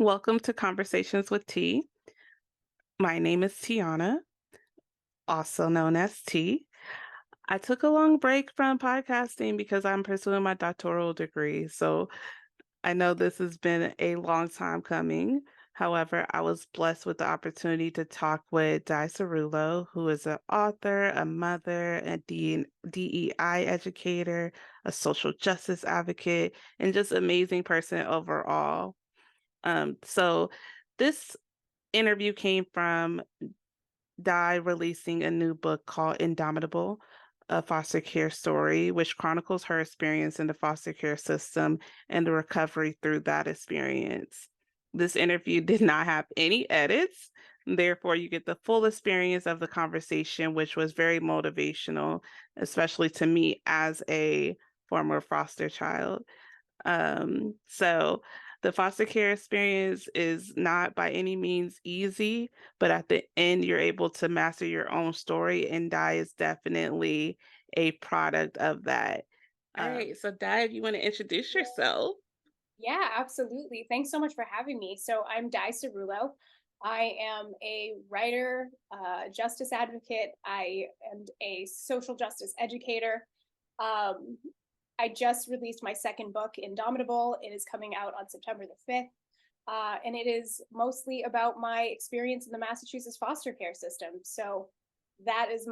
Welcome to Conversations with T. My name is Tiana, also known as T. I took a long break from podcasting because I'm pursuing my doctoral degree. So I know this has been a long time coming. However, I was blessed with the opportunity to talk with Ciruolo, who is an author, a mother, a DEI educator, a social justice advocate, and just amazing person overall. So this interview came from Di releasing a new book called Indomitable, a foster care story, which chronicles her experience in the foster care system and the recovery through that experience. This interview did not have any edits. Therefore, you get the full experience of the conversation, which was very motivational, especially to me as a former foster child. So the foster care experience is not by any means easy, but at the end, you're able to master your own story, and Di is definitely a product of that. All right, so Di, if you want to introduce yourself. Yeah, absolutely. Thanks so much for having me. So I'm Di Ciruolo. I am a writer, justice advocate. I am a social justice educator. Um, I just released my second book, Indomitable. It is coming out on September the 5th. And it is mostly about my experience in the Massachusetts foster care system. So that is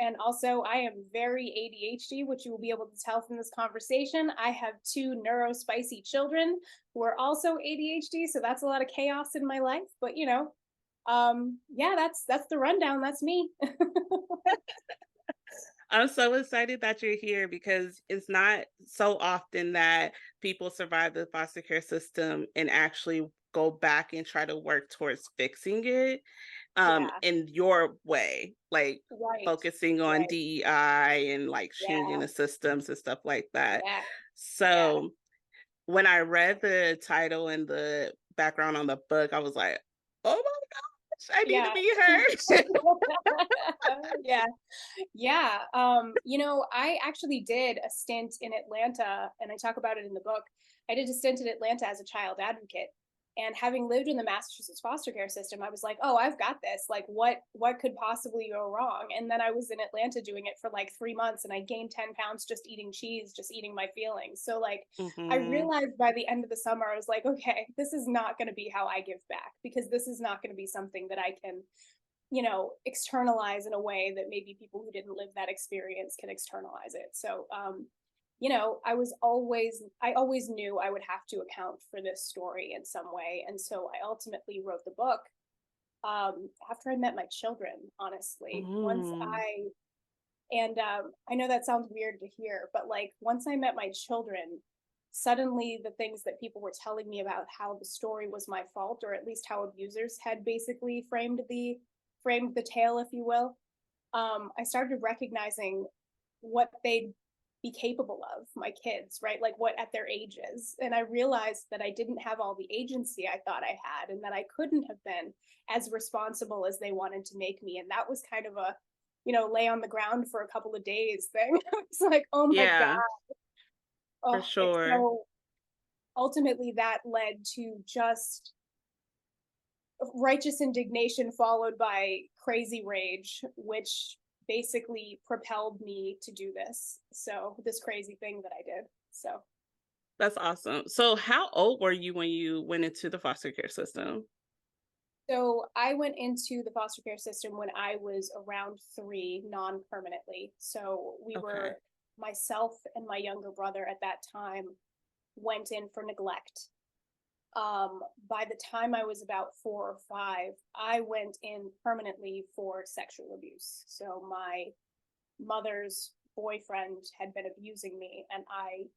and also I am very ADHD, which you will be able to tell from this conversation. I have two neurospicy children who are also ADHD, so that's a lot of chaos in my life. But yeah, that's the rundown. That's me. I'm so excited that you're here because it's not so often that people survive the foster care system and actually go back and try to work towards fixing it Yeah, in your way, like right, focusing on right. DEI and like changing Yeah, the systems and stuff like that. yeah, yeah. So when I read the title and the background on the book, I was like, oh my gosh, I need to Yeah. be her. Yeah. Yeah. I actually did a stint in Atlanta, and I talk about it in the book. I did a stint in Atlanta as a child advocate. And having lived in the Massachusetts foster care system, I was like, oh, I've got this. Like, what could possibly go wrong? And then I was in Atlanta doing it for like 3 months, and I gained 10 pounds just eating cheese, just eating my feelings. So like I Hmm. realized by the end of the summer, I was like, okay, this is not going to be how I give back, because this is not going to be something that I can externalize in a way that maybe people who didn't live that experience can externalize it. So, I always knew I would have to account for this story in some way. And so I ultimately wrote the book after I met my children, honestly. Mm. I know that sounds weird to hear, but like once I met my children, suddenly the things that people were telling me about how the story was my fault, or at least how abusers had basically framed the tale, if you will. I started recognizing what they'd be capable of, my kids, right? Like what at their ages. And I realized that I didn't have all the agency I thought I had, and that I couldn't have been as responsible as they wanted to make me. And that was kind of a, lay on the ground for a couple of days thing. It's like, oh my God. Yeah, for Oh, it's sure. so ultimately that led to just righteous indignation followed by crazy rage, which basically propelled me to do this. So, this crazy thing that I did. So, That's awesome. So how old were you when you went into the foster care system? I went into the foster care system when I was around 3, non permanently. So, Okay. myself and my younger brother at that time went in for neglect. By the time I was about 4 or 5, I went in permanently for sexual abuse. So my mother's boyfriend had been abusing me, and I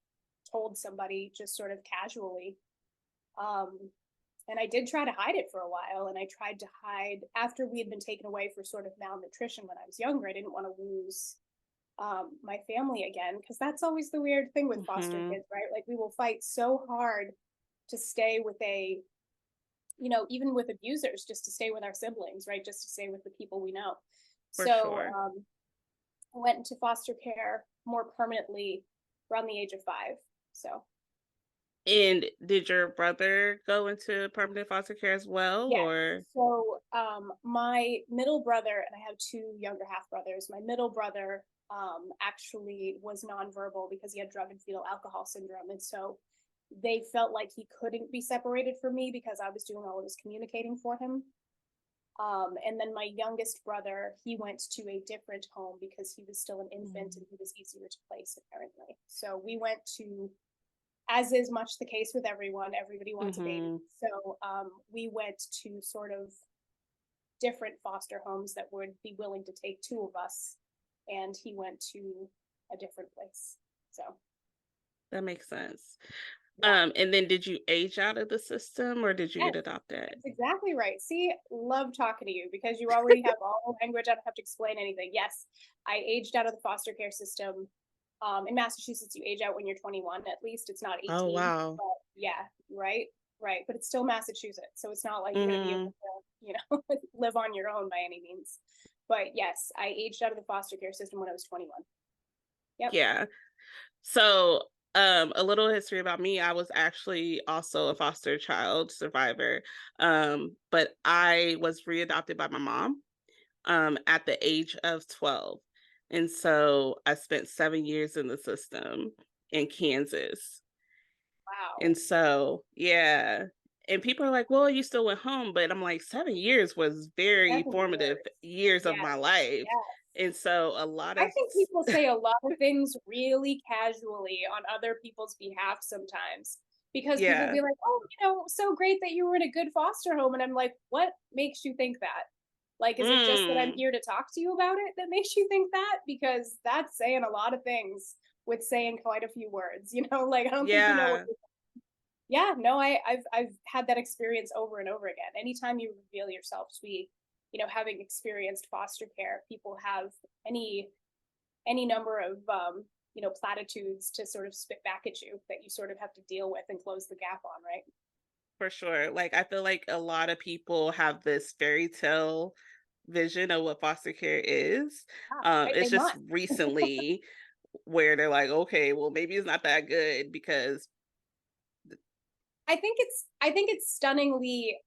told somebody just sort of casually. Um, and I did try to hide it for a while, and I tried to hide after we had been taken away for sort of malnutrition when I was younger. I didn't want to lose my family again, because that's always the weird thing with foster Hmm. kids, right? Like we will fight so hard to stay with even with abusers, just to stay with our siblings, right? Just to stay with the people we know. For So sure. I went into foster care more permanently around the age of 5. So And did your brother go into permanent foster care as well, Yes. or So, my middle brother, and I have two younger half brothers. My middle brother, actually was nonverbal because he had drug and fetal alcohol syndrome, and so they felt like he couldn't be separated from me because I was doing all of his communicating for him. And then my youngest brother, he went to a different home because he was still an infant Mm. and he was easier to place, apparently. So we went to, as is much the case with everyone, everybody wants a baby. Mhm. So we went to sort of different foster homes that would be willing to take two of us. And he went to a different place. So, That makes sense. yeah. And then did you age out of the system or did you Yes, get adopted? that's exactly right. See, love talking to you because you already have all the language. I don't have to explain anything. Yes, I aged out of the foster care system. In Massachusetts, you age out when you're 21. At least it's not Oh, 18. wow. But yeah, right, right. But it's still Massachusetts, so it's not like you're going to be able Mhm. to, live on your own by any means. But yes, I aged out of the foster care system when I was 21. Yep. Yeah. So, a little history about me. I was actually also a foster child survivor. But I was readopted by my mom at the age of 12. And so I spent 7 years in the system in Kansas. Wow. And so, yeah. And people are like, well, you still went home. But I'm like, 7 years was very 7 years. formative years of Yes. my life. Yes. And so a lot I of, think people say a lot of things really casually on other people's behalf sometimes because people will yeah. be like, "Oh, so great that you were in a good foster home." And I'm like, "What makes you think that? Like, is it just that I'm Mm, here to talk to you about it that makes you think that? Because that's saying a lot of things with saying quite a few words, Like, I don't think you know what yeah, yeah, no, I've had that experience over and over again. Anytime you reveal yourself to be, having experienced foster care, people have any number of platitudes to sort of spit back at you that you sort of have to deal with and close the gap on, right? for sure. Like, I feel like a lot of people have this fairy tale vision of what foster care is. Yeah, right. They It's just must. recently where they're like, okay, well, maybe it's not that good because, I think it's stunningly,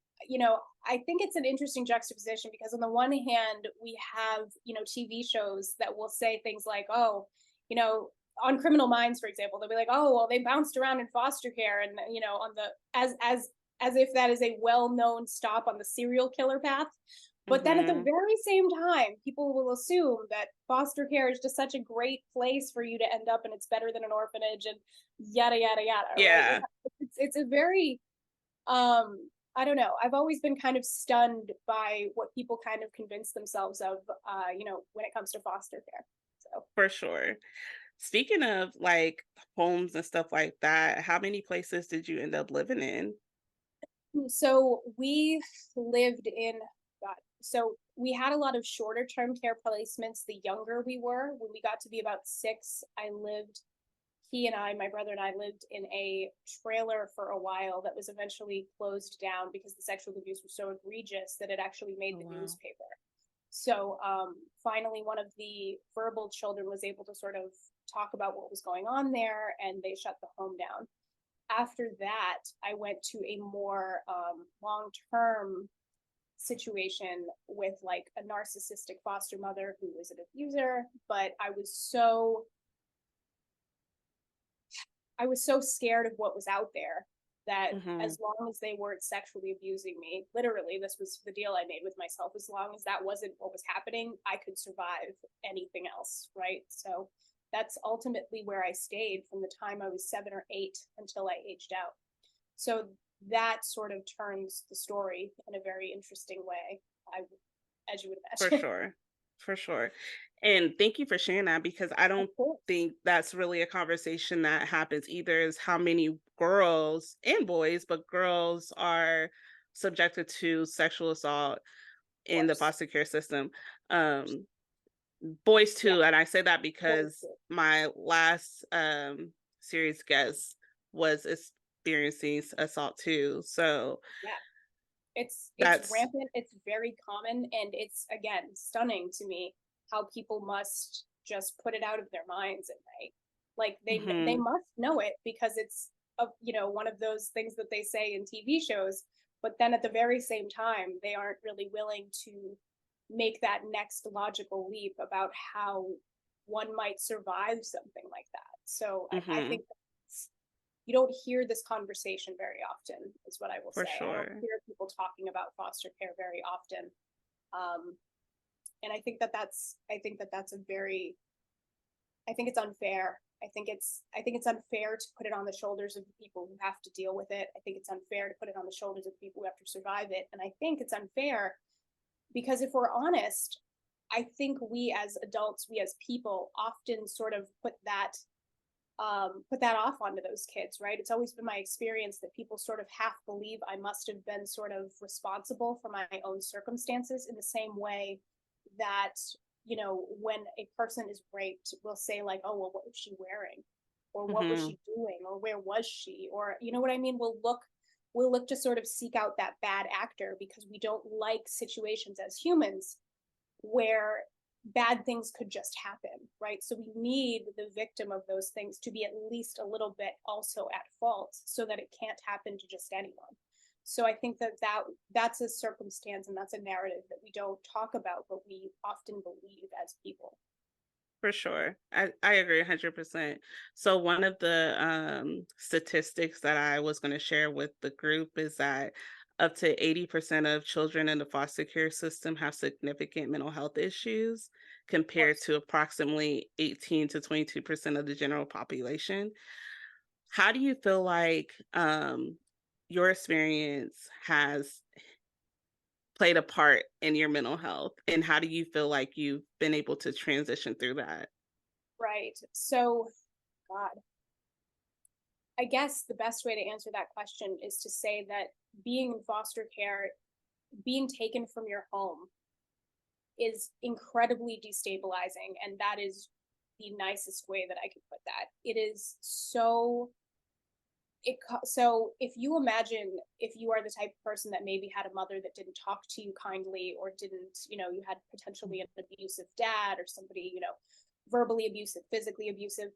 I think it's an interesting juxtaposition because on the one hand, we have, TV shows that will say things like, oh, you know, on Criminal Minds, for example, they'll be like, oh, well, they bounced around in foster care and on the as if that is a well-known stop on the serial killer path. But then at the mhm, very same time, people will assume that foster care is just such a great place for you to end up and it's better than an orphanage and yada yada yada, right? yeah, It's a very I don't know. I've always been kind of stunned by what people kind of convince themselves of, when it comes to foster care. So, for sure. Speaking of like homes and stuff like that, how many places did you end up living in? so we lived in God. So we had a lot of shorter term care placements. The younger we were, when we got to be about 6, I lived he and I, my brother and I, lived in a trailer for a while that was eventually closed down because the sexual abuse was so egregious that it actually made Oh, the wow. newspaper. So finally, one of the verbal children was able to sort of talk about what was going on there, and they shut the home down. After that, I went to a more long term situation with like a narcissistic foster mother who was an abuser, but I was so scared of what was out there that Mhm. as long as they weren't sexually abusing me, literally, this was the deal I made with myself. As long as that wasn't what was happening, I could survive anything else. Right. So that's ultimately where I stayed from the time I was 7 or 8 until I aged out. So that sort of turns the story in a very interesting way, as you would For imagine. sure. For sure. And thank you for sharing that because I Of don't course. think that's really a conversation that happens either is how many girls and boys, but girls are subjected to sexual assault Of in the course. foster care system. Um, boys Yeah. too, and I say that Boys because too. my last series guest was experiencing assault too. So Yeah. It's that's rampant, it's very common, and it's again stunning to me how people must just put it out of their minds at night. Like they mhm, must know it because one of those things that they say in TV shows, but then at the very same time, they aren't really willing to make that next logical leap about how one might survive something like that. So I Hmm. think you don't hear this conversation very often, is what I will For say. I don't sure. hear people talking about foster care very often. Um, and I think that that's a very I think it's unfair. I think it's unfair to put it on the shoulders of the people who have to deal with it. I think it's unfair to put it on the shoulders of people who have to survive it. And I think it's unfair because if we're honest, I think we as adults, we as people often sort of put that off onto those kids, right? It's always been my experience that people sort of half believe I must have been sort of responsible for my own circumstances in the same way that, when a person is raped, we'll say, like, oh, well, what was she wearing? Or what was Hmm. she doing? Or where was she? Or, you know what I mean? We'll look to sort of seek out that bad actor because we don't like situations as humans where bad things could just happen, right? So we need the victim of those things to be at least a little bit also at fault so that it can't happen to just anyone. So I think that's a circumstance and that's a narrative that we don't talk about, but we often believe as people. For sure. I agree 100%. So one of the statistics that I was going to share with the group is that up to 80% of children in the foster care system have significant mental health issues Of compared course. to approximately 18 to 22% of the general population. How do you feel like your experience has played a part in your mental health, and how do you feel like you've been able to transition through that? Right. So, God, I guess the best way to answer that question is to say that being in foster care, being taken from your home is incredibly destabilizing. And that is the nicest way that I could put that. It is so if you imagine if you are the type of person that maybe had a mother that didn't talk to you kindly or didn't, you had potentially an abusive dad or somebody, verbally abusive, physically abusive.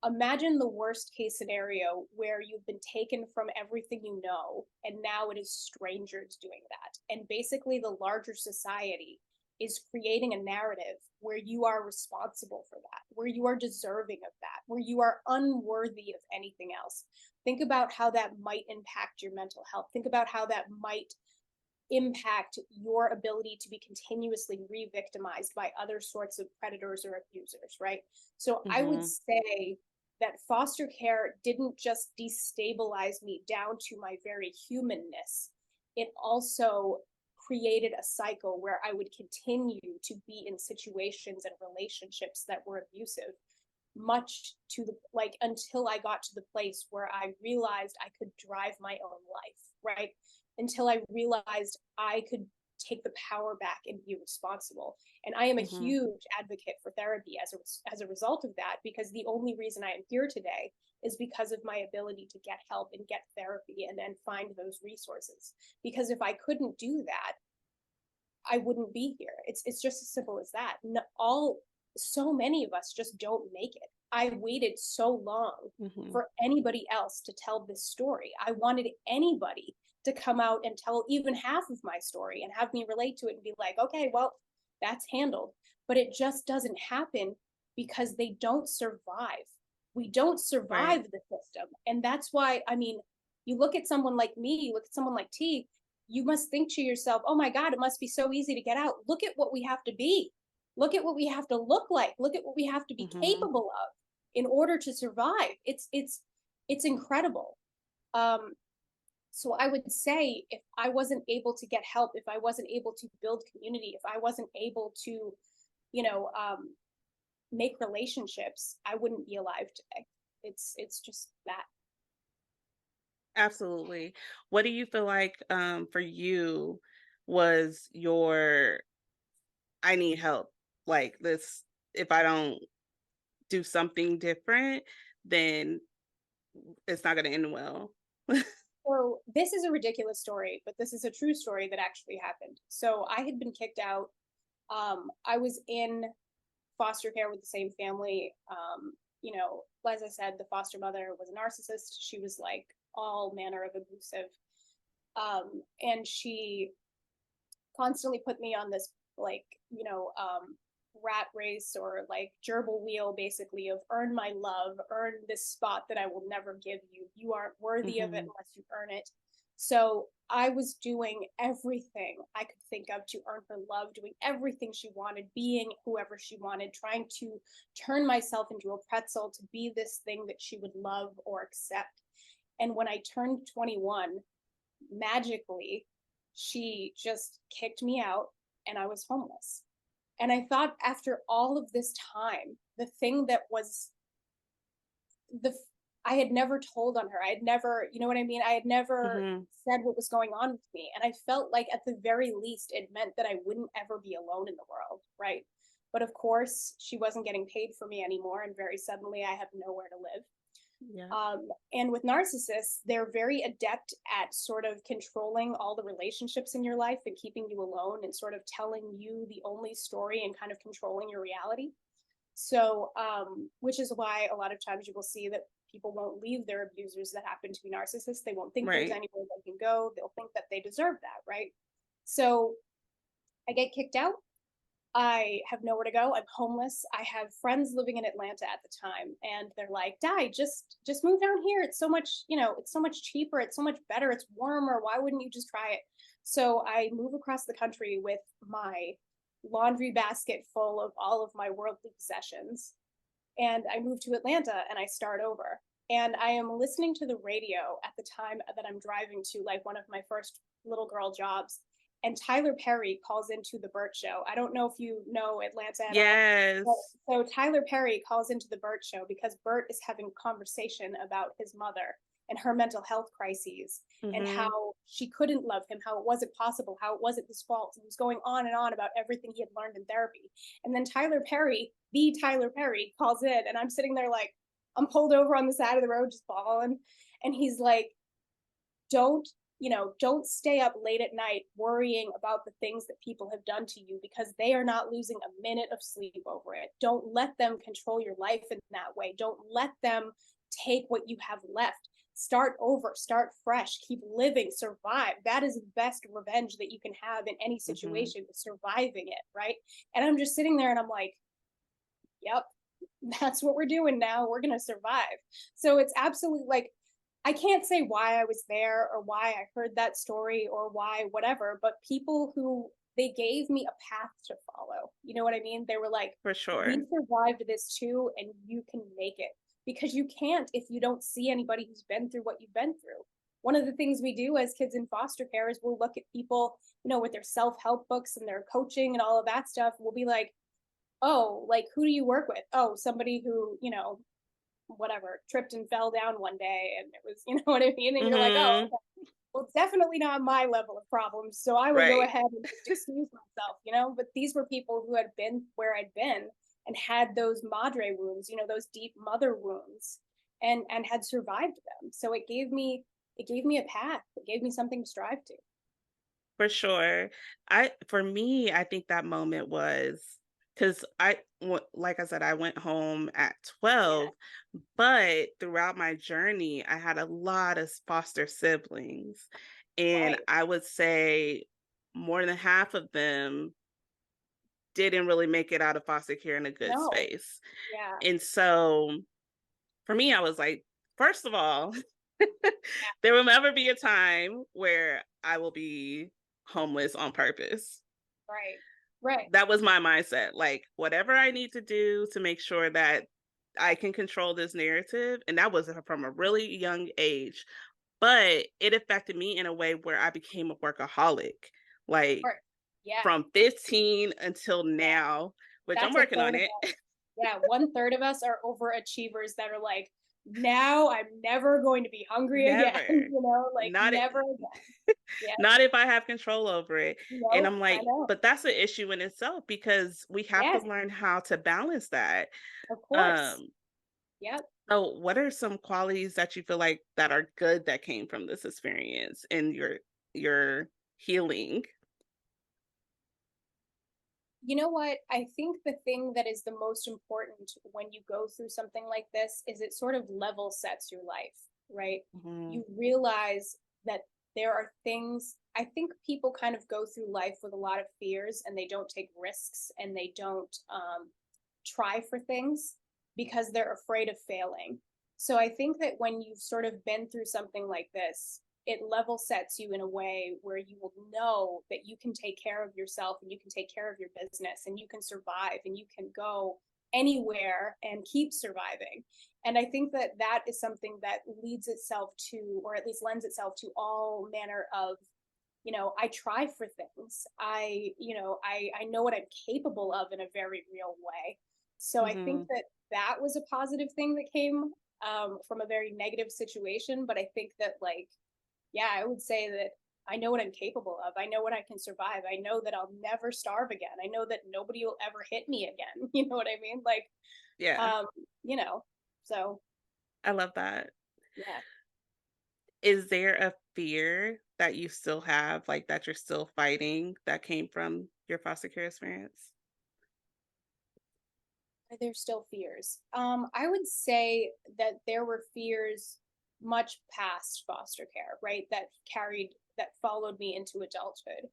Imagine the worst case scenario where you've been taken from everything you know, and now it is strangers doing that. And basically, the larger society is creating a narrative where you are responsible for that, where you are deserving of that, where you are unworthy of anything else. Think about how that might impact your mental health. Think about how that might impact your ability to be continuously re-victimized by other sorts of predators or abusers, right? So I would Mhm. say that foster care didn't just destabilize me down to my very humanness. It also created a cycle where I would continue to be in situations and relationships that were abusive, much to the like until I got to the place where I realized I could drive my own life, right? Until I realized I could take the power back and be responsible. And I am a Mhm. huge advocate for therapy as a result of that, because the only reason I am here today is because of my ability to get help and get therapy and then find those resources. Because if I couldn't do that, I wouldn't be here. It's just as simple as that. No, all so many of us just don't make it. I waited so long Mhm. for anybody else to tell this story. I wanted anybody to come out and tell even half of my story and have me relate to it and be like, okay, well, that's handled. But it just doesn't happen because they don't survive. We don't Right. survive the system. And that's why, I mean, you look at someone like me, you look at someone like T, you must think to yourself, oh my God, it must be so easy to get out. Look at what we have to be. Look at what we have to look like. Look at what we have to be Mhm. capable of in order to survive. It's incredible. Um, so I would say if I wasn't able to get help, if I wasn't able to build community, if I wasn't able to, you know, um, make relationships, I wouldn't be alive today. It's just that. Absolutely. What do you feel like, for you was your "I need help," like, this if I don't do something different, then it's not gonna end well? So this is a ridiculous story, but this is a true story that actually happened. So I had been kicked out. I was in foster care with the same family. as I said, the foster mother was a narcissist. She was like all manner of abusive. And she constantly put me on this like, rat race or like gerbil wheel basically of earn my love, earn this spot that I will never give you. You aren't worthy of it Mhm. unless you earn it. So I was doing everything I could think of to earn her love, doing everything she wanted, being whoever she wanted, trying to turn myself into a pretzel to be this thing that she would love or accept. And when I turned 21, magically, she just kicked me out and I was homeless. And I thought after all of this time, the thing that was the I had never told on her. I had never, you know what I mean? I had never Mhm. said what was going on with me. And I felt like at the very least it meant that I wouldn't ever be alone in the world, right? But of course, she wasn't getting paid for me anymore and very suddenly I have nowhere to live. Yeah. And with narcissists, they're very adept at sort of controlling all the relationships in your life and keeping you alone and sort of telling you the only story and kind of controlling your reality. So, which is why a lot of times you will see that people won't leave their abusers that happen to be narcissists. They won't think there's Right. anywhere they can go. They'll think that they deserve that, right? So I get kicked out. I have nowhere to go. I'm homeless. I have friends living in Atlanta at the time, and they're like, "Di, just move down here. It's so much, it's so much cheaper. It's so much better. It's warmer. Why wouldn't you just try it?" So I move across the country with my laundry basket full of all of my worldly possessions, and I move to Atlanta and I start over. And I am listening to the radio at the time that I'm driving to like one of my first little girl jobs. And Tyler Perry calls into the Burt Show. I don't know if you know Atlanta at all. But, Yes. so Tyler Perry calls into the Burt Show because Burt is having a conversation about his mother and her mental health crises and Mhm. how she couldn't love him, how it wasn't possible, how it wasn't his fault. He was going on and on about everything he had learned in therapy. And then Tyler Perry, the Tyler Perry, calls in, and I'm sitting there like, I'm pulled over on the side of the road just bawling. And he's like, don't, don't stay up late at night worrying about the things that people have done to you because they are not losing a minute of sleep over it. Don't let them control your life in that way. Don't let them take what you have left. Start over, start fresh, keep living, survive. That is the best revenge that you can have in any Mhm. situation, surviving it, right? And I'm just sitting there and I'm like, yep, that's what we're doing now. We're going to survive. So it's absolutely like, I can't say why I was there or why I heard that story or why whatever, but people who they gave me a path to follow. You know what I mean? They were like, For sure. we survived this too, and you can make it because you can't if you don't see anybody who's been through what you've been through. One of the things we do as kids in foster care is we'll look at people, with their self help books and their coaching and all of that stuff. We'll be like, oh, like who do you work with? Oh, somebody who, whatever, tripped and fell down one day and it was, you know what I mean? And you're like, oh, Mhm. okay. Well, it's definitely not my level of problems. So I will go Right. ahead and just excuse myself. But these were people who had been where I'd been and had those madre wounds, those deep mother wounds and had survived them. So it gave me a path. It gave me something to strive to. For sure. For me, I think that moment was because like I said, I went home at Yeah. 12, but throughout my journey, I had a lot of foster siblings. And Right. I would say more than half of them didn't really make it out of foster care in a good No. space. Yeah. And so for me, I was like, first of all, Yeah. there will never be a time where I will be homeless on purpose. Right. Right. That was my mindset. Like, whatever I need to do to make sure that I can control this narrative. And that was from a really young age. But it affected me in a way where I became a workaholic, like Or yeah. from 15 until Yeah. now, which I'm That's a working third on of it. us. Yeah, one third of us are overachievers that are like, now I'm never going to be hungry again. Never. Like Not never again. Yeah, Not if I have control over it. And nope, I'm I like, know. but that's an issue in itself because we have to Yes, learn how to balance that. of course. Um, Yep. so what are some qualities that you feel like that are good that came from this experience in your healing? You know what? I think the thing that is the most important when you go through something like this is it sort of level sets your life, right? Mhm. You realize that there are things, I think people kind of go through life with a lot of fears and they don't take risks and they don't try for things because they're afraid of failing. So I think that when you've sort of been through something like this, it level sets you in a way where you will know that you can take care of yourself and you can take care of your business and you can survive and you can go anywhere and keep surviving. And I think that that is something that leads itself to, or at least lends itself to all manner of, I try for things. I know what I'm capable of in a very real way. So I think Mhm. that that was a positive thing that came from a very negative situation. But I think that, like, yeah, I would say that I know what I'm capable of. I know what I can survive. I know that I'll never starve again. I know that nobody will ever hit me again. You know what I mean? Like, Yeah, um, you know, so I love that. yeah. Is there a fear that you still have, like, that you're still fighting that came from your foster care experience? There's still fears. I would say that there were fears much past foster care, right? That followed me into adulthood.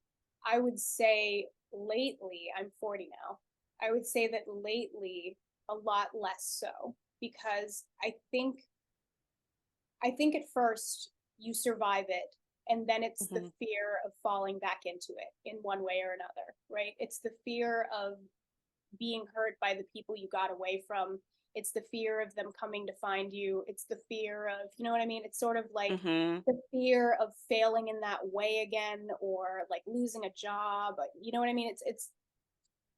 I would say lately, I'm 40 now. I would say that lately, a lot less so because I think at first you survive it, and then it's the Mhm. fear of falling back into it in one way or another, right? It's the fear of being hurt by the people you got away from. It's the fear of them coming to find you. It's the fear of, you know what I mean? It's sort of like Mhm. the fear of failing in that way again, or like losing a job. You know what I mean? It's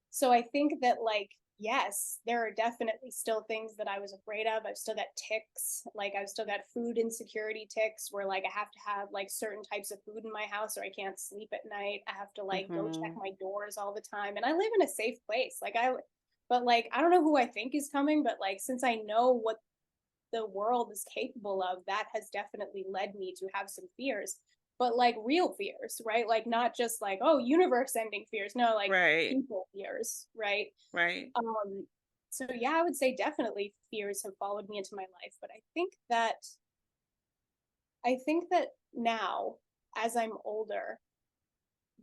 so I think that, like, yes, there are definitely still things that I was afraid of. I've still got ticks, like I've still got food insecurity ticks where like I have to have like certain types of food in my house or I can't sleep at night. I have to like go check Mhm. my doors all the time. And I live in a safe place. But like I don't know who I think is coming, but like since I know what the world is capable of, that has definitely led me to have some fears, but like real fears, right? Like not just like, oh, universe ending fears. No, like Right. people fears, right? Right. Um, so yeah, I would say definitely fears have followed me into my life, but I think that now, as I'm older,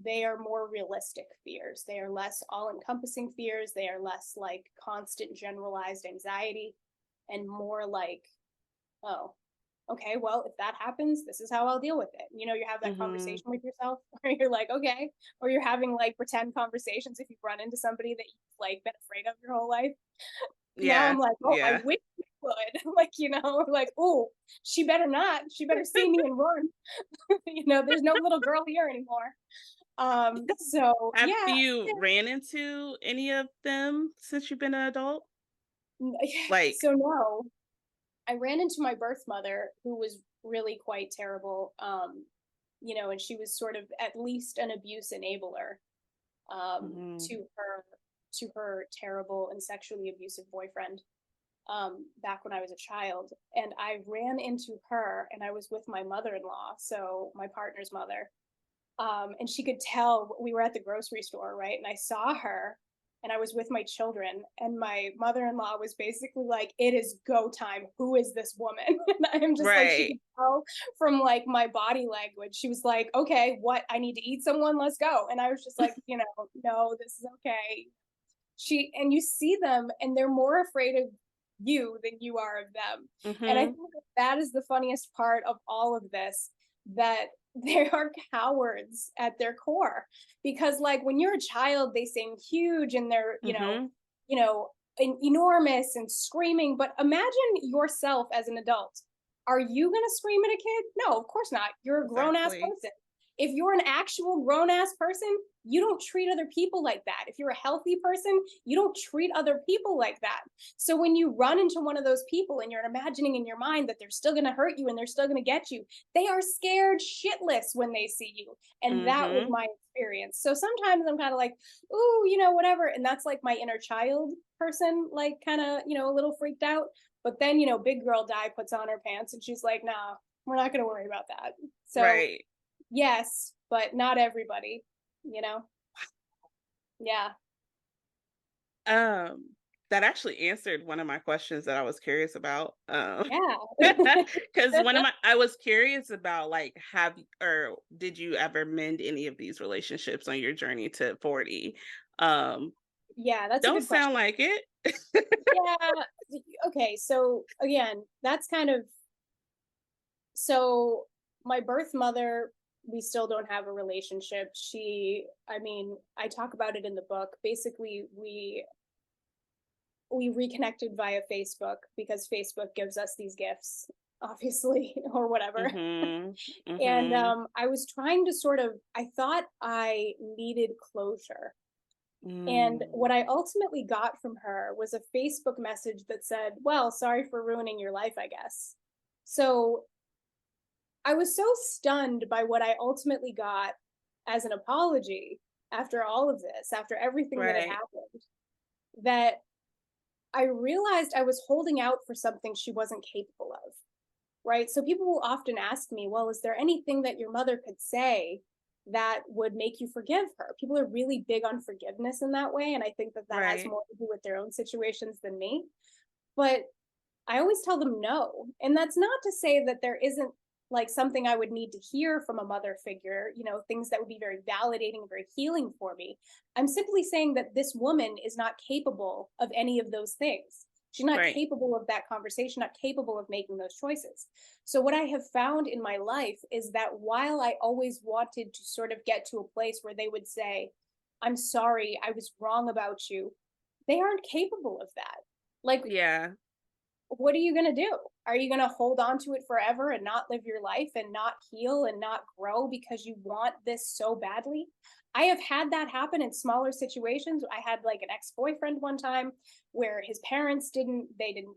they are more realistic fears. They are less all-encompassing fears. They are less like constant generalized anxiety and more like, oh, okay, well, if that happens, this is how I'll deal with it. You have that Mhm. conversation with yourself where you're like, okay, or you're having like pretend conversations if you've run into somebody that you've like been afraid of your whole life. Now Yeah. I'm like, "Oh, I Yeah. wish you would." Like, like, "Oh, she better not. She better see me and run." There's no little girl here anymore. So Have yeah. you ran into any of them since you've been an adult? Like So no, I ran into my birth mother who was really quite terrible. And she was sort of at least an abuse enabler um, Mhm. to her to her terrible and sexually abusive boyfriend. Back when I was a child. And I ran into her and I was with my mother in law, so my partner's mother. And she could tell we were at the grocery store, right? And I saw her and I was with my children, and my mother in law was basically like, "It is go time. Who is this woman?" And I'm just like, she Right. could tell from like my body language. She was like, "Okay, what? I need to eat someone. Let's go." And I was just like, no, this is okay. And you see them and they're more afraid of you than you are of them. And I Mhm. think that that is the funniest part of all of this, that they are cowards at their core. Because like when you're a child, they seem huge and they're, Mhm. you know, enormous and screaming. But imagine yourself as an adult. Are you going to scream at a kid? No, of course not. You're a grown ass Exactly. person. If you're an actual grown ass person, you don't treat other people like that. If you're a healthy person, you don't treat other people like that. So when you run into one of those people and you're imagining in your mind that they're still going to hurt you and they're still going to get you, they are scared shitless when they see you. And that was Mhm. my experience. So sometimes I'm kind of like, ooh, whatever. And that's like my inner child person, like kind of, a little freaked out. But then, big girl Di puts on her pants and she's like, nah, we're not going to worry about that. So Right. yes, but not everybody, you know? Yeah. Um, that actually answered one of my questions that I was curious about. Yeah. Because I was curious about like, or did you ever mend any of these relationships on your journey to 40? Um, Yeah, that's a don't good question. sound like it. Yeah. Okay. So again, that's kind of so my birth mother, we still don't have a relationship. I mean, I talk about it in the book. Basically, we reconnected via Facebook because Facebook gives us these gifts, obviously, or whatever. Mhm. And Mhm. I was trying to sort of, I thought I needed closure. And Mm. what I ultimately got from her was a Facebook message that said, "Well, sorry for ruining your life, I guess." So I was so stunned by what I ultimately got as an apology after all of this, after everything that had Right. happened, that I realized I was holding out for something she wasn't capable of. Right? So people will often ask me, well, is there anything that your mother could say that would make you forgive her? People are really big on forgiveness in that way. And I think that that has Right. more to do with their own situations than me. But I always tell them no. And that's not to say that there isn't like something I would need to hear from a mother figure, things that would be very validating and very healing for me. I'm simply saying that this woman is not capable of any of those things. She's not Right. capable of that conversation, not capable of making those choices. So, what I have found in my life is that while I always wanted to sort of get to a place where they would say, "I'm sorry, I was wrong about you," they aren't capable of that. Like, Yeah. what are you going to do? Are you going to hold on to it forever and not live your life and not heal and not grow because you want this so badly? I have had that happen in smaller situations. I had like an ex-boyfriend one time where his parents didn't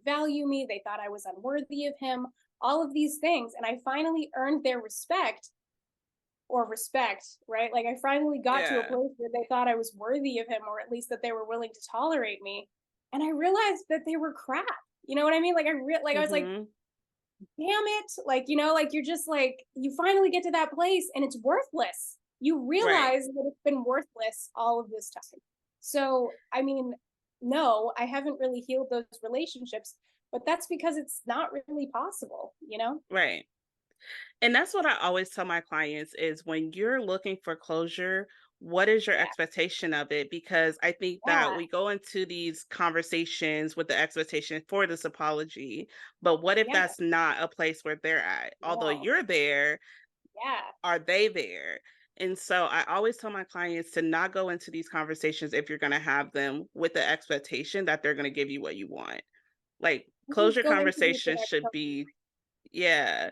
value me. They thought I was unworthy of him, all of these things. And I finally earned their respect, right? Like I finally got to a Yeah. place where they thought I was worthy of him, or at least that they were willing to tolerate me. And I realized that they were crap. You know what I mean? Like I was like, Mhm. damn it. Like, like you're just like, you finally get to that place and it's worthless. You Right. realize that it's been worthless all of this time. So, I mean, no, I haven't really healed those relationships, but that's because it's not really possible? Right. And that's what I always tell my clients is when you're looking for closure, what is your Yeah. expectation of it? Because I think that Yeah. we go into these conversations with the expectation for this apology, but what if Yeah. that's not a place where they're at? Although No. you're there, Yeah. are they there? And so I always tell my clients to not go into these conversations if you're going to have them with the expectation that they're going to give you what you want. Like Just closure go into it with conversations should be, yeah.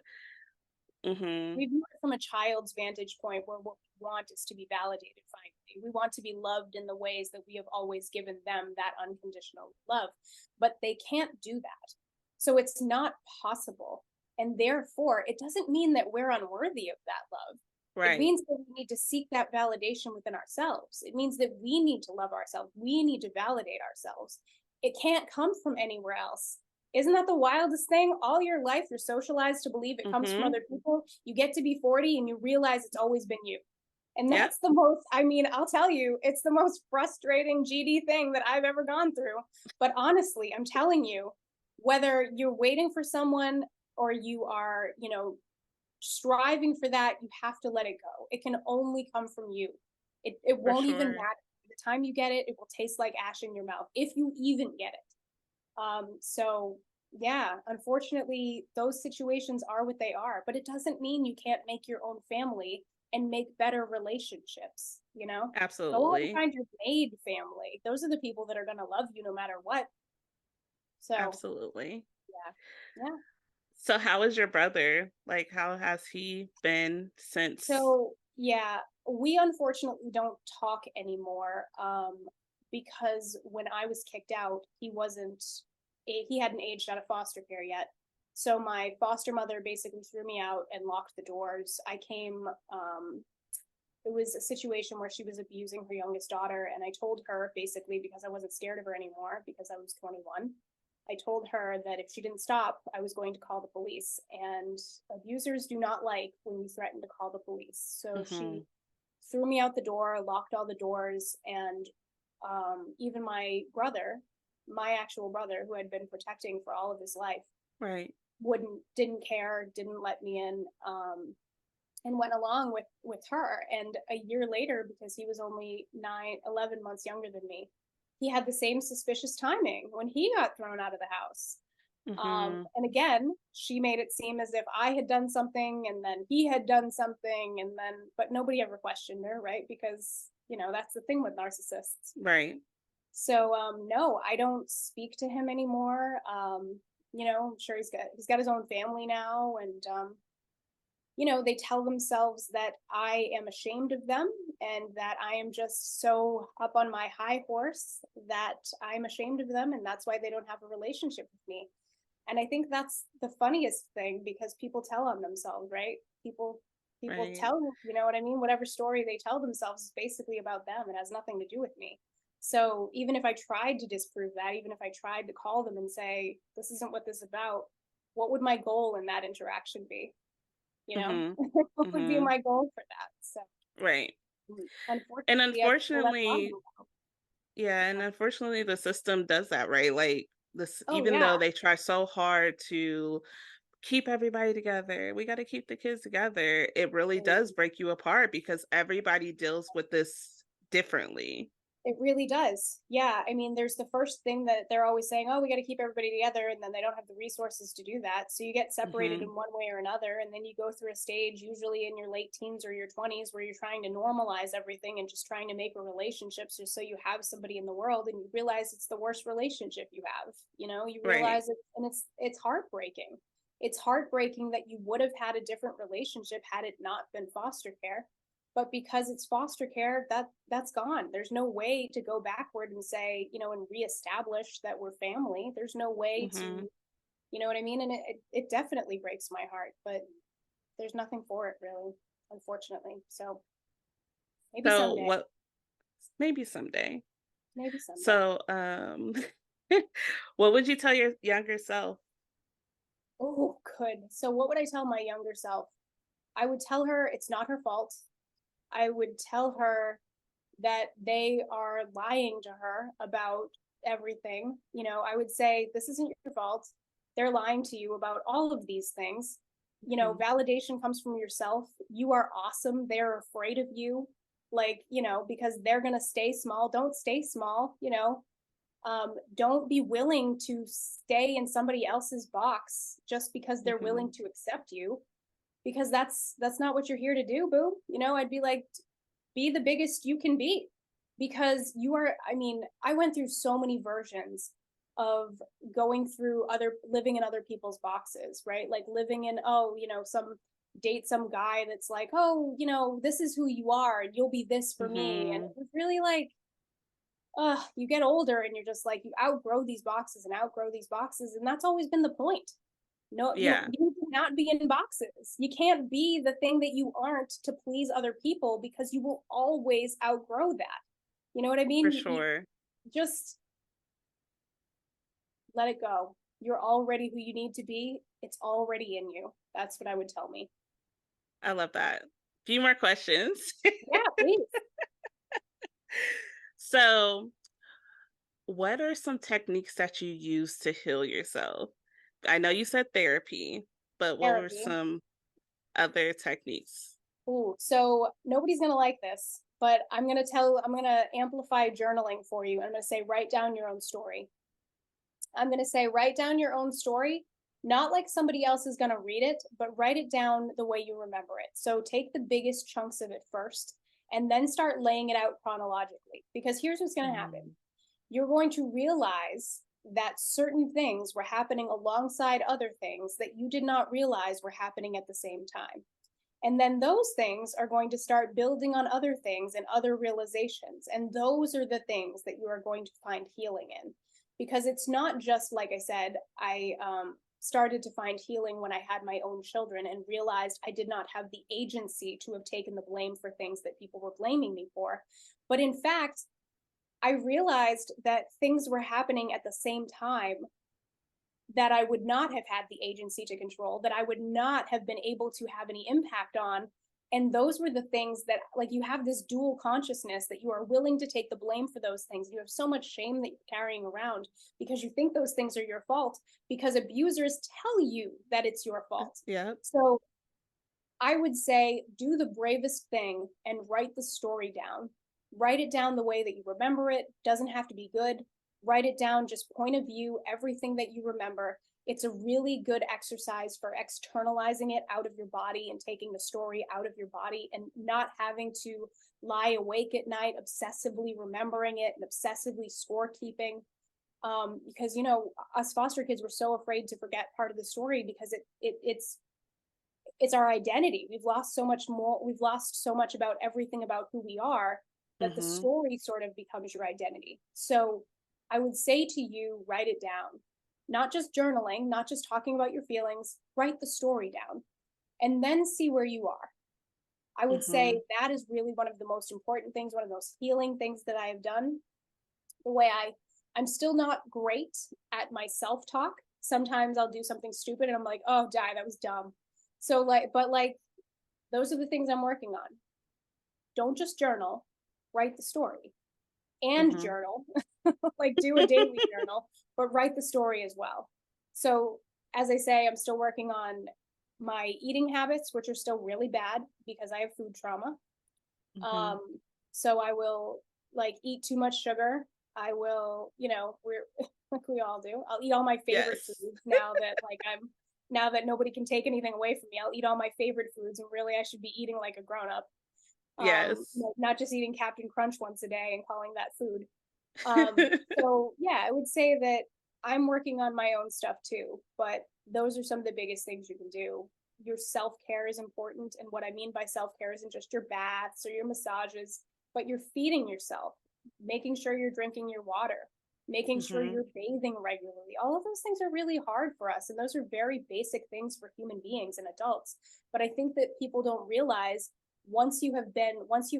Mhm. we view it from a child's vantage point where what we want is to be validated finally. We want to be loved in the ways that we have always given them that unconditional love, but they can't do that. So it's not possible. And therefore, it doesn't mean that we're unworthy of that love. It Right. means that we need to seek that validation within ourselves. It means that we need to love ourselves. We need to validate ourselves. It can't come from anywhere else. Isn't that the wildest thing? All your life, you're socialized to believe it comes from Mhm. other people. You get to be 40 and you realize it's always been you. And Yep. that's the most, I mean, I'll tell you, it's the most frustrating GD thing that I've ever gone through. But honestly, I'm telling you, whether you're waiting for someone or you are, striving for that, you have to let it go. It can only come from you. It For won't even sure. matter. By the time you get it, it will taste like ash in your mouth, if you even get it. So yeah, unfortunately, those situations are what they are, but it doesn't mean you can't make your own family and make better relationships. Go out and Absolutely. find your maid family. Those are the people that are going to love you no matter what. So Absolutely. yeah, yeah. So how is your brother? Like, how has he been since? So yeah, we unfortunately don't talk anymore because when I was kicked out, he hadn't aged out of foster care yet. So my foster mother basically threw me out and locked the doors. I came. It was a situation where she was abusing her youngest daughter, and I told her basically because I wasn't scared of her anymore because I was 21. I told her that if she didn't stop, I was going to call the police. And abusers do not like when you threaten to call the police. So she Mhm. threw me out the door, locked all the doors, and even my brother, my actual brother, who had been protecting for all of his life, Right. didn't care, didn't let me in, and went along with her. And a year later, because he was only 11 months younger than me, he had the same suspicious timing when he got thrown out of the house. Mhm. And again, she made it seem as if I had done something and then he had done something, and then, but nobody ever questioned her, right? Because, that's the thing with narcissists. Right. So no, I don't speak to him anymore. I'm sure he's got his own family now, and they tell themselves that I am ashamed of them and that I am just so up on my high horse that I'm ashamed of them, and that's why they don't have a relationship with me. And I think that's the funniest thing, because people tell on themselves, right? People Right. tell, you know what I mean? Whatever story they tell themselves is basically about them. It has nothing to do with me. So even if I tried to disprove that, even if I tried to call them and say, this isn't what this is about, what would my goal in that interaction be? You know? Mhm. What would be Mhm. my goal for that? So Right. And unfortunately, I feel that's wrong unfortunately, now. yeah, and unfortunately the system does that, right? Like this, Oh even though yeah. they try so hard to keep everybody together, we got to keep the kids together, it really does break you apart because everybody deals with this differently. It really does. Yeah. I mean, there's the first thing that they're always saying, oh, we got to keep everybody together. And then they don't have the resources to do that. So you get separated Mhm. in one way or another. And then you go through a stage, usually in your late teens or your 20s, where you're trying to normalize everything and just trying to make a relationship just so you have somebody in the world. And you realize it's the worst relationship you have. You Right. realize it, and it's heartbreaking. It's heartbreaking that you would have had a different relationship had it not been foster care, but because it's foster care, that's gone. There's no way to go backward and say, and reestablish that we're family. There's no way to, Mhm. what I mean? And it definitely breaks my heart, but there's nothing for it really, unfortunately. So maybe So someday. what, maybe someday. Maybe someday. So what would you tell your younger self? Oh, good. So what would I tell my younger self? I would tell her it's not her fault. I would tell her that they are lying to her about everything. I would say, this isn't your fault. They're lying to you about all of these things. Mhm. Validation comes from yourself. You are awesome. They're afraid of you. Like, because they're going to stay small. Don't stay small. Don't be willing to stay in somebody else's box just because they're willing Mhm. to accept you, because that's not what you're here to do, boo. I'd be like, be the biggest you can be, because you are, I mean, I went through so many versions of going through other living in other people's boxes, right? Like living in, oh, some date some guy that's like, oh, this is who you are and you'll be this for me. And it Mhm. was really like, you get older and you're just like, you outgrow these boxes and outgrow these boxes, and that's always been the point. No, Yeah, you cannot be in boxes. You can't be the thing that you aren't to please other people, because you will always outgrow that. You know what I for mean? You sure. just let it go. You're already who you need to be. It's already in you. That's what I would tell me. I love that. Few more questions. Yeah, please. So, what are some techniques that you use to heal yourself? I know you said therapy, but what were Therapy. some other techniques? Ooh, so nobody's gonna like this, but I'm gonna amplify journaling for you. I'm gonna say, write down your own story. I'm going to say, write down your own story, not like somebody else is going to read it, but write it down the way you remember it. So take the biggest chunks of it first and then start laying it out chronologically. Because here's what's going to happen: Mhm. you're going to realize that certain things were happening alongside other things that you did not realize were happening at the same time. And then those things are going to start building on other things and other realizations. And those are the things that you are going to find healing in. Because it's not just, like I said, I started to find healing when I had my own children and realized I did not have the agency to have taken the blame for things that people were blaming me for. But in fact, I realized that things were happening at the same time that I would not have had the agency to control, that I would not have been able to have any impact on. And those were the things that, like, you have this dual consciousness that you are willing to take the blame for those things. You have so much shame that you're carrying around because you think those things are your fault, because abusers tell you that it's your fault. Yeah. So I would say do the bravest thing and write the story down. Write it down the way that you remember it. Doesn't have to be good. Write it down, just point of view, everything that you remember. It's a really good exercise for externalizing it out of your body and taking the story out of your body and not having to lie awake at night, obsessively remembering it and obsessively scorekeeping. Because us foster kids were so afraid to forget part of the story because it's our identity. We've lost so much more. We've lost so much about everything about who we are that the Mhm. story sort of becomes your identity. So I would say to you, write it down. Not just journaling, not just talking about your feelings, write the story down and then see where you are. I would say Mhm. that is really one of the most important things, one of those healing things that I have done. The way I'm still not great at my self-talk. Sometimes I'll do something stupid and I'm like, "Oh, die, that was dumb." So like those are the things I'm working on. Don't just journal, write the story and Mhm. journal. Like do a daily journal, but write the story as well. So, as I say, I'm still working on my eating habits, which are still really bad because I have food trauma. Mhm. Um, so I will like eat too much sugar. I will, we're like we all do. I'll eat all my favorite Yes. foods now that nobody can take anything away from me. I'll eat all my favorite foods, and really, I should be eating like a grown up. Yes. Not just eating Captain Crunch once a day and calling that food. So yeah, I would say that I'm working on my own stuff too, but those are some of the biggest things you can do. Your self-care is important, and what I mean by self-care isn't just your baths or your massages, but you're feeding yourself, making sure you're drinking your water, making sure Mhm. you're bathing regularly. All of those things are really hard for us, and those are very basic things for human beings and adults. But I think that people don't realize once you've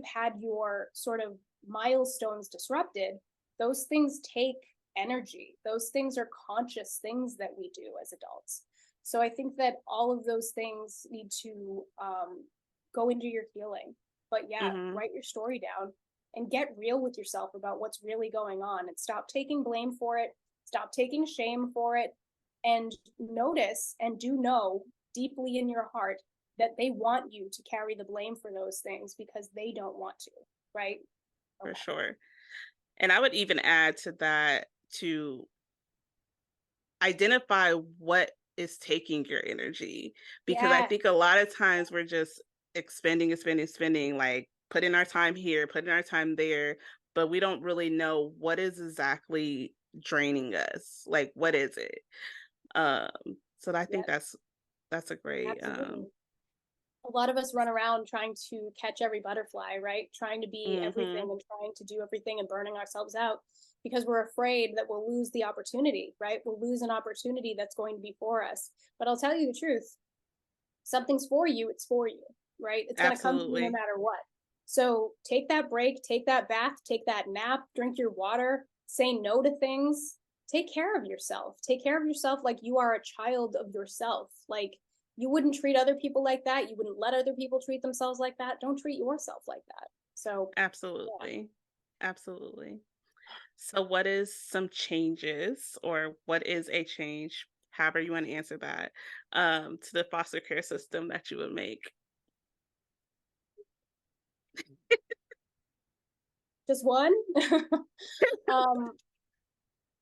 had your sort of milestones disrupted, those things take energy. Those things are conscious things that we do as adults. So I think that all of those things need to go into your healing. But yeah, Mhm. write your story down and get real with yourself about what's really going on and stop taking blame for it, stop taking shame for it, and notice and do know deeply in your heart that they want you to carry the blame for those things because they don't want to, right? For Okay. sure. And I would even add to that to identify what is taking your energy, because I Yeah, think a lot of times we're just expending and spending, spending, like putting our time here, putting our time there, but we don't really know what is exactly draining us. Like, what is it? Um, so I think yeah, that's a great absolutely. A lot of us run around trying to catch every butterfly, right? Trying to be everything mhm. and trying to do everything and burning ourselves out because we're afraid that we'll lose the opportunity, right? We'll lose an opportunity that's going to be for us. But I'll tell you the truth, something's for you, it's for you, right? It's going to come to you no Absolutely. matter what. So take that break, take that bath, take that nap, drink your water, say no to things, take care of yourself. Take care of yourself like you are a child of yourself. Like you wouldn't treat other people like that. You wouldn't let other people treat themselves like that. Don't treat yourself like that. So, yeah. Absolutely. Absolutely. So what is some changes, or what is a change, however you want to answer that, to the foster care system that you would make? Just one. um,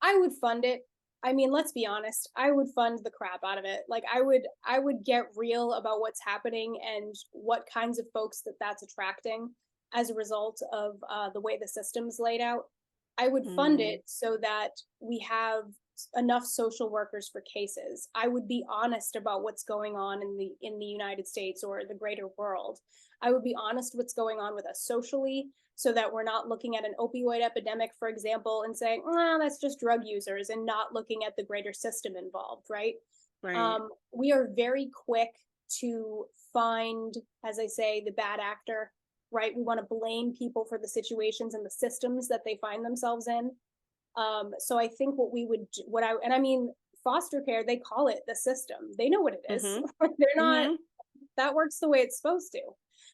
I would fund it. I mean, let's be honest. I would fund the crap out of it. Like I would get real about what's happening and what kinds of folks that's attracting as a result of the way the system's laid out. I would fund Mm, it so that we have enough social workers for cases. I would be honest about what's going on in the United States or the greater world. I would be honest what's going on with us socially so that we're not looking at an opioid epidemic, for example, and saying, well, that's just drug users and not looking at the greater system involved, right? right. We are very quick to find, as I say, the bad actor, right? We want to blame people for the situations and the systems that they find themselves in. So I think what we would, what I, and I mean, foster care, they call it the system. They know what it is. Mhm. They're not, Mhm. that works the way it's supposed to.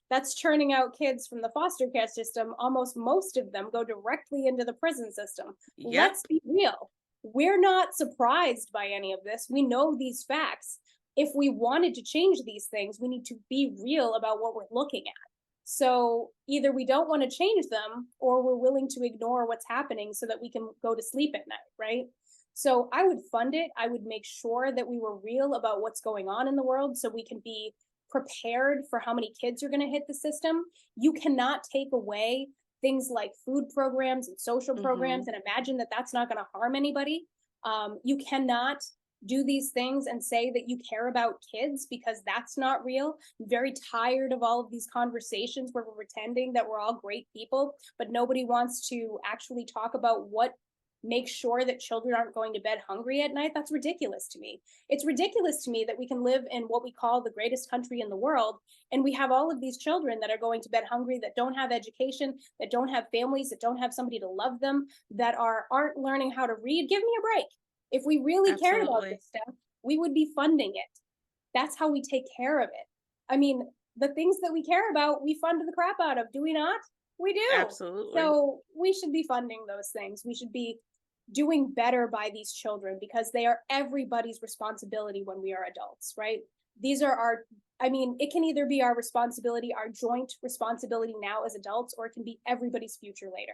That's churning out kids from the foster care system. Almost most of them go directly into the prison system. Let's Yep. be real. We're not surprised by any of this. We know these facts. If we wanted to change these things, we need to be real about what we're looking at. So either we don't want to change them or we're willing to ignore what's happening so that we can go to sleep at night, right? So I would fund it. I would make sure that we were real about what's going on in the world so we can be prepared for how many kids are going to hit the system. You cannot take away things like food programs and social programs Mhm. and imagine that that's not going to harm anybody. You cannot do these things and say that you care about kids because that's not real. I'm very tired of all of these conversations where we're pretending that we're all great people, but nobody wants to actually talk about what makes sure that children aren't going to bed hungry at night. That's ridiculous to me. It's ridiculous to me that we can live in what we call the greatest country in the world and we have all of these children that are going to bed hungry, that don't have education, that don't have families, that don't have somebody to love them, that aren't learning how to read. Give me a break. If we really cared about Absolutely. this stuff, we would be funding it. That's how we take care of it. I mean, the things that we care about, we fund the crap out of, do we not? We do. Absolutely. So we should be funding those things. We should be doing better by these children because they are everybody's responsibility when we are adults, right? These are our, I mean, it can either be our responsibility, our joint responsibility now as adults, or it can be everybody's future later.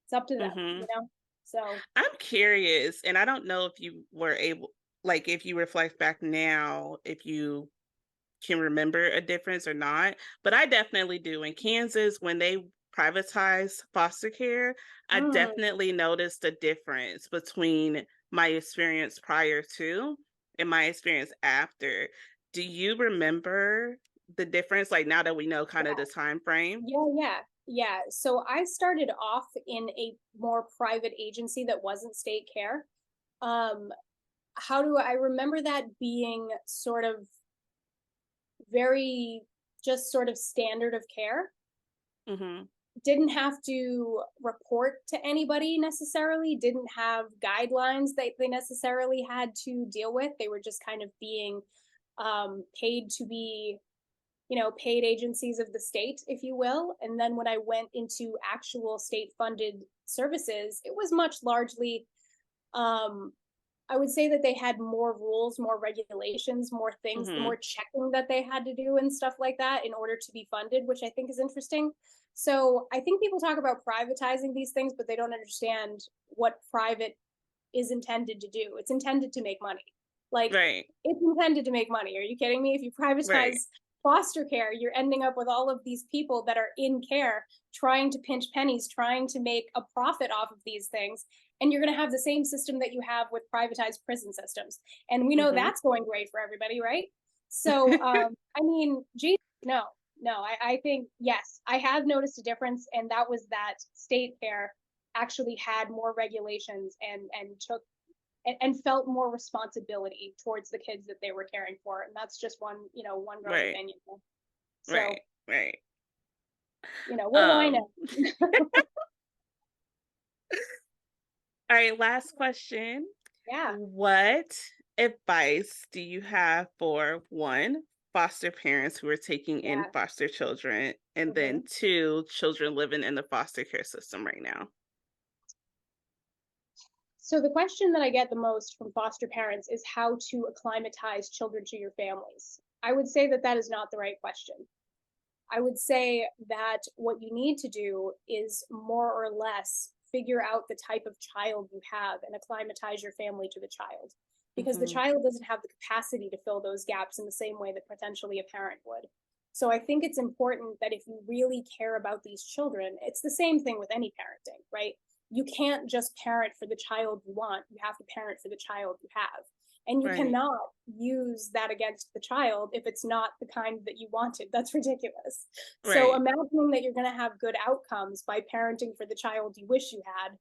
It's up to them, you Mhm. know? So, I'm curious, and I don't know if you were able like, if you reflect back now, if you can remember a difference or not, but I definitely do. In Kansas, when they privatized foster care, I mm, definitely noticed a difference between my experience prior to and my experience after. Do you remember the difference, like, now that we know kind of the time frame? yeah. So I started off in a more private agency that wasn't state care. Um, how do I remember that being sort of very just sort of standard of care? Mhm. Didn't have to report to anybody necessarily, didn't have guidelines that they necessarily had to deal with. They were just kind of being paid to be, paid agencies of the state, if you will. And then when I went into actual state funded services, it was much largely, um, I would say that they had more rules, more regulations, more things, Mhm. more checking that they had to do and stuff like that in order to be funded, which I think is interesting. So I think people talk about privatizing these things, but they don't understand what private is intended to do. It's intended to make money. Like, Right. it's intended to make money. Are you kidding me? If you Right. privatize foster care, you're ending up with all of these people that are in care trying to pinch pennies, trying to make a profit off of these things. And you're going to have the same system that you have with privatized prison systems. And we know Mhm. that's going great for everybody, right? So, I mean, geez, no, I think, yes, I have noticed a difference. And that was that state care actually had more regulations and took and felt more responsibility towards the kids that they were caring for. And that's just one girl's Right. opinion. So, Right. Right. what do I Um, know? all right, last question. Yeah. What advice do you have for one, foster parents who are taking in Yeah. foster children, and then hmm two, children living in the foster care system right now? So the question that I get the most from foster parents is how to acclimatize children to your families. I would say that that is not the right question. I would say that what you need to do is more or less figure out the type of child you have and acclimatize your family to the child. Because the Mhm. child doesn't have the capacity to fill those gaps in the same way that potentially a parent would. So I think it's important that if you really care about these children, it's the same thing with any parenting, right? You can't just parent for the child you want, you have to parent for the child you have. And you Right. cannot use that against the child if it's not the kind that you wanted. That's ridiculous. So Right. imagining that you're going to have good outcomes by parenting for the child you wish you had,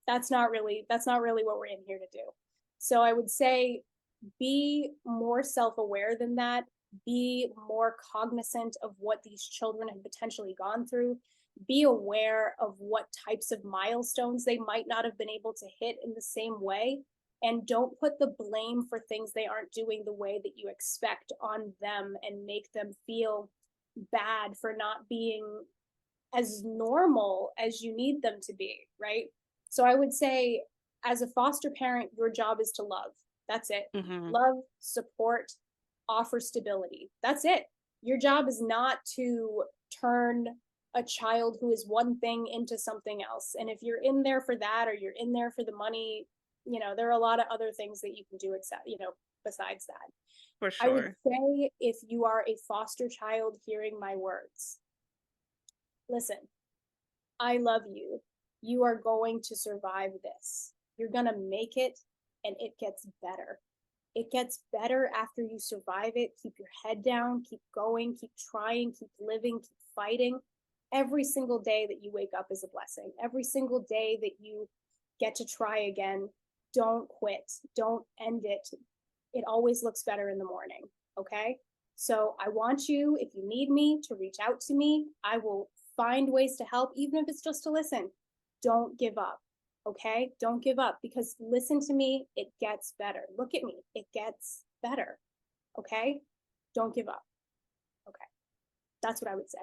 that's not really what we're in here to do. So I would say be more self-aware than that, be more cognizant of what these children have potentially gone through, be aware of what types of milestones they might not have been able to hit in the same way, and don't put the blame for things they aren't doing the way that you expect on them and make them feel bad for not being as normal as you need them to be, right? So I would say, as a foster parent, your job is to love. That's it. Mhm. Love, support, offer stability. That's it. Your job is not to turn a child who is one thing into something else. And if you're in there for that, or you're in there for the money, there are a lot of other things that you can do except, besides that. For I would sure. say, if you are a foster child hearing my words, listen, I love you. You are going to survive this. You're going to make it, and it gets better. It gets better after you survive it. Keep your head down, keep going, keep trying, keep living, keep fighting. Every single day that you wake up is a blessing. Every single day that you get to try again, don't quit, don't end it. It always looks better in the morning. Okay. So I want you, if you need me, to reach out to me. I will find ways to help, even if it's just to listen. Don't give up. Okay. Don't give up, because listen to me, it gets better. Look at me, it gets better. Okay. Don't give up. Okay. That's what I would say.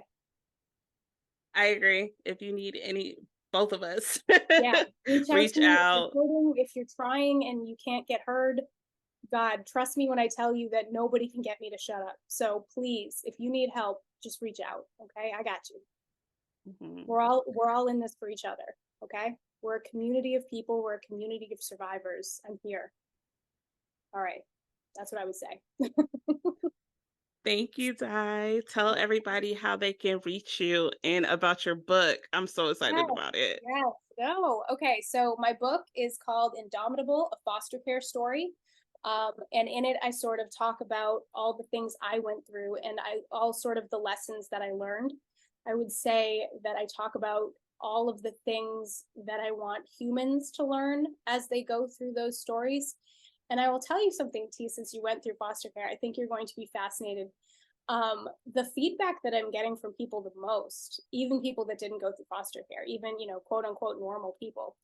I agree. If you need any both of us, Yeah. Reach out to reach me if you're out. hurting, if you're trying and you can't get heard. God, trust me when I tell you that nobody can get me to shut up. So please, if you need help, just reach out. Okay. I got you. Mhm. We're all in this for each other. Okay. We're a community of people. We're a community of survivors. I'm here. All right. That's what I would say. Thank you, Di. Tell everybody how they can reach you and about your book. I'm so Yes, excited about it. yes. No. Okay. So my book is called Indomitable, a foster care story. And in it, I sort of talk about all the things I went through, and all sort of the lessons that I learned. I would say that I talk about all of the things that I want humans to learn as they go through those stories. And I will tell you something, T, since you went through foster care, I think you're going to be fascinated. The feedback that I'm getting from people the most, even people that didn't go through foster care, even, quote unquote normal people,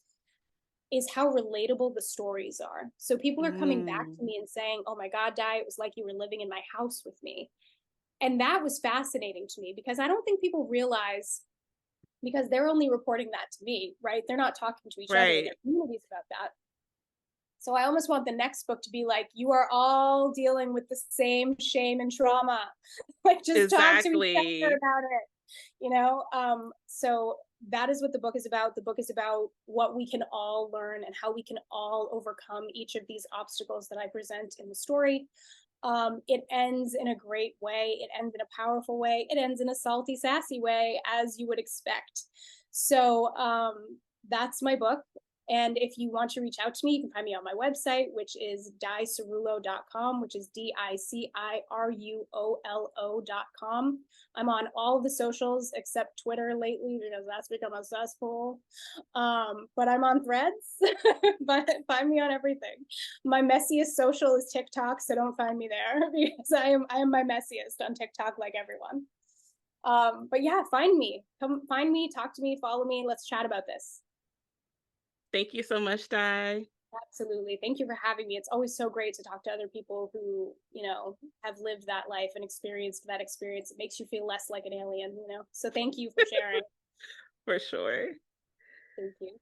is how relatable the stories are. So people are coming back Mm, to me and saying, "Oh my God, Di, it was like you were living in my house with me." And that was fascinating to me, because I don't think people realize, because they're only reporting that to me, right? They're not talking to each other in right. their communities about that. So I almost want the next book to be like, you are all dealing with the same shame and trauma. Like, just talk to each other Exactly. about it. So that is what the book is about. The book is about what we can all learn and how we can all overcome each of these obstacles that I present in the story. It ends in a great way. It ends in a powerful way. It ends in a salty, sassy way, as you would expect. So that's my book. And if you want to reach out to me, you can find me on my website, which is diciruolo.com, which is DICIRUOLO.com. I'm on all the socials except Twitter lately, because that's become a cesspool. But I'm on Threads, but find me on everything. My messiest social is TikTok, so don't find me there, because I am my messiest on TikTok, like everyone. But yeah, find me. Come find me, talk to me, follow me. Let's chat about this. Thank you so much, Di. Absolutely. Thank you for having me. It's always so great to talk to other people who, have lived that life and experienced that experience. It makes you feel less like an alien. So thank you for sharing. For sure. Thank you.